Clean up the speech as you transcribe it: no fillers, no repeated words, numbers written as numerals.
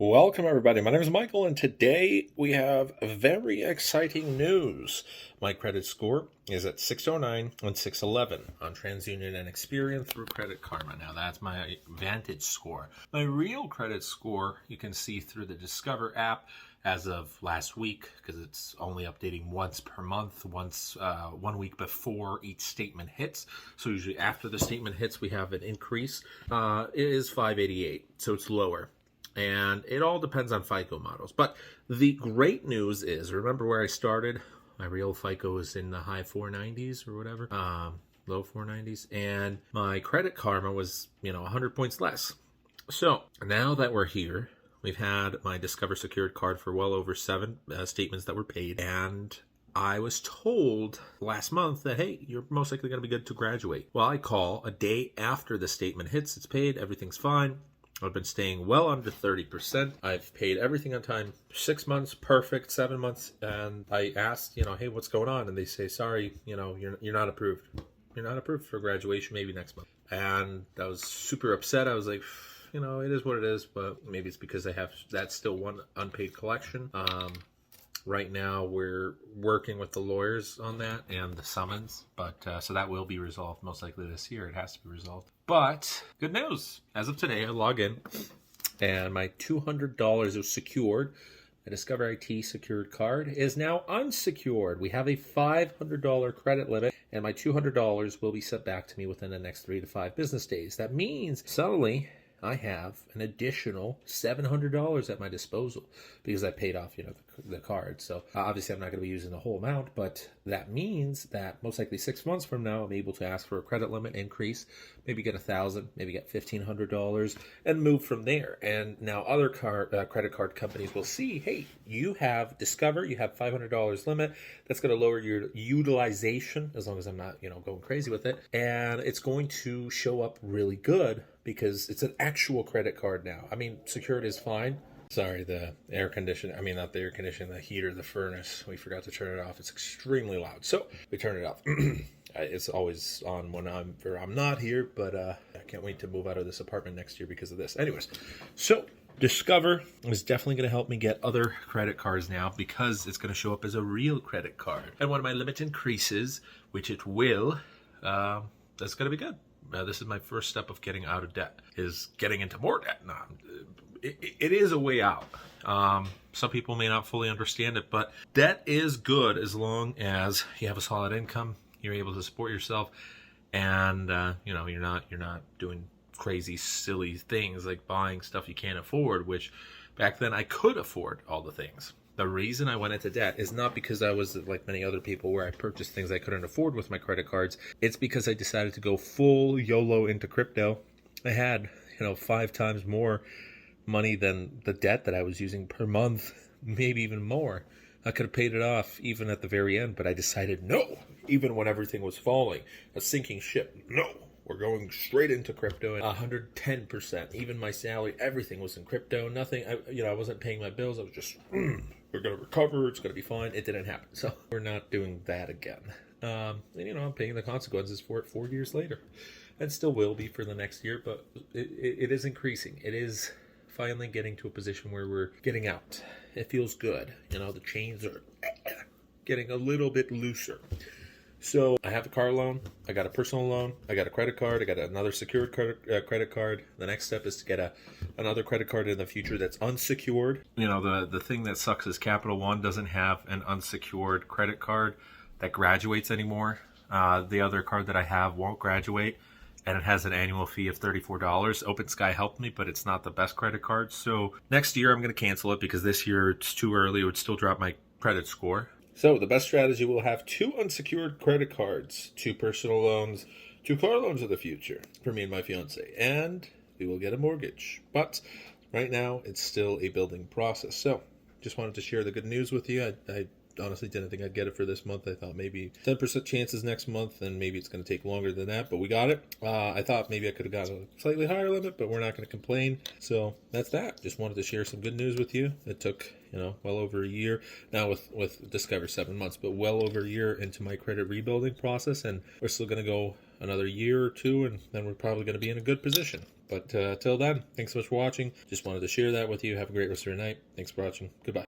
Welcome, everybody. My name is Michael, and today we have very exciting news. My credit score is at 609 and 611 on TransUnion and Experian through Credit Karma. Now, that's my Vantage score. My real credit score, you can see through the Discover app as of last week, because it's only updating once per month, once 1 week before each statement hits. So usually after the statement hits, we have an increase. It is 588, so it's lower. And it all depends on FICO models. But the great news is, remember where I started? My real FICO is in the high 490s or whatever, low 490s. And my Credit Karma was, 100 points less. So now that we're here, we've had my Discover Secured card for well over 7 statements that were paid. And I was told last month that, hey, you're most likely going to be good to graduate. Well, I call a day after the statement hits, it's paid, everyth's fine. I've been staying well under 30%. I've paid everything on time. 6 months, perfect. 7 months, and I asked, hey, what's going on? And they say, sorry, you're not approved. You're not approved for graduation. Maybe next month. And I was super upset. I was like, it is what it is. But maybe it's because that's still one unpaid collection. Right now, we're working with the lawyers on that and the summons, but so that will be resolved most likely this year. It has to be resolved. But good news. As of today, I log in, and my $200 of secured, the Discover IT secured card, is now unsecured. We have a $500 credit limit, and my $200 will be sent back to me within the next 3 to 5 business days. That means suddenly I have an additional $700 at my disposal because I paid off, the card. So obviously I'm not going to be using the whole amount, but that means that most likely 6 months from now, I'm able to ask for a credit limit increase, maybe get $1,000, maybe get $1,500 and move from there. And now other credit card companies will see, hey, you have Discover, you have $500 limit. That's going to lower your utilization as long as I'm not, going crazy with it. And it's going to show up really good because it's an actual credit card now. I mean, secured is fine. Sorry, the air conditioner, not the air conditioner, the heater, the furnace, we forgot to turn it off. It's extremely loud. So we turn it off. It's always on when I'm not here, but I can't wait to move out of this apartment next year because of this. Anyways, so Discover is definitely going to help me get other credit cards now because it's going to show up as a real credit card. And when my limit increases, which it will, that's going to be good. This is my first step of getting out of debt, is getting into more debt. No, it is a way out. Some people may not fully understand it, but debt is good as long as you have a solid income, you're able to support yourself, and you're not doing crazy, silly things like buying stuff you can't afford, which back then I could afford all the things. The reason I went into debt is not because I was like many other people where I purchased things I couldn't afford with my credit cards. It's because I decided to go full YOLO into crypto. I had, 5 times more money than the debt that I was using per month, maybe even more. I could have paid it off even at the very end, but I decided no, even when everything was falling, a sinking ship, no. We're going straight into crypto at 110%. Even my salary, everything was in crypto. Nothing, I wasn't paying my bills. I was just, we're going to recover. It's going to be fine. It didn't happen. So we're not doing that again. And, I'm paying the consequences for it 4 years later. And still will be for the next year, but it is increasing. It is finally getting to a position where we're getting out. It feels good. The chains are getting a little bit looser. So I have a car loan, I got a personal loan, I got a credit card, I got another secured credit card. The next step is to get another credit card in the future that's unsecured. The thing that sucks is Capital One doesn't have an unsecured credit card that graduates anymore. The other card that I have won't graduate, and it has an annual fee of $34. Open Sky helped me, but it's not the best credit card. So next year I'm going to cancel it because this year it's too early. It would still drop my credit score. So the best strategy will have 2 unsecured credit cards, 2 personal loans, 2 car loans in the future for me and my fiance, and we will get a mortgage. But right now it's still a building process. So just wanted to share the good news with you. I honestly didn't think I'd get it for this month. I thought maybe 10% chances next month, and maybe it's going to take longer than that, but we got it. I thought maybe I could have gotten a slightly higher limit, but we're not going to complain. So that's that. Just wanted to share some good news with you. It took, well over a year now with Discover 7 months, but well over a year into my credit rebuilding process, and we're still going to go another year or two, and then we're probably going to be in a good position. But till then, thanks so much for watching. Just wanted to share that with you. Have a great rest of your night. Thanks for watching. Goodbye.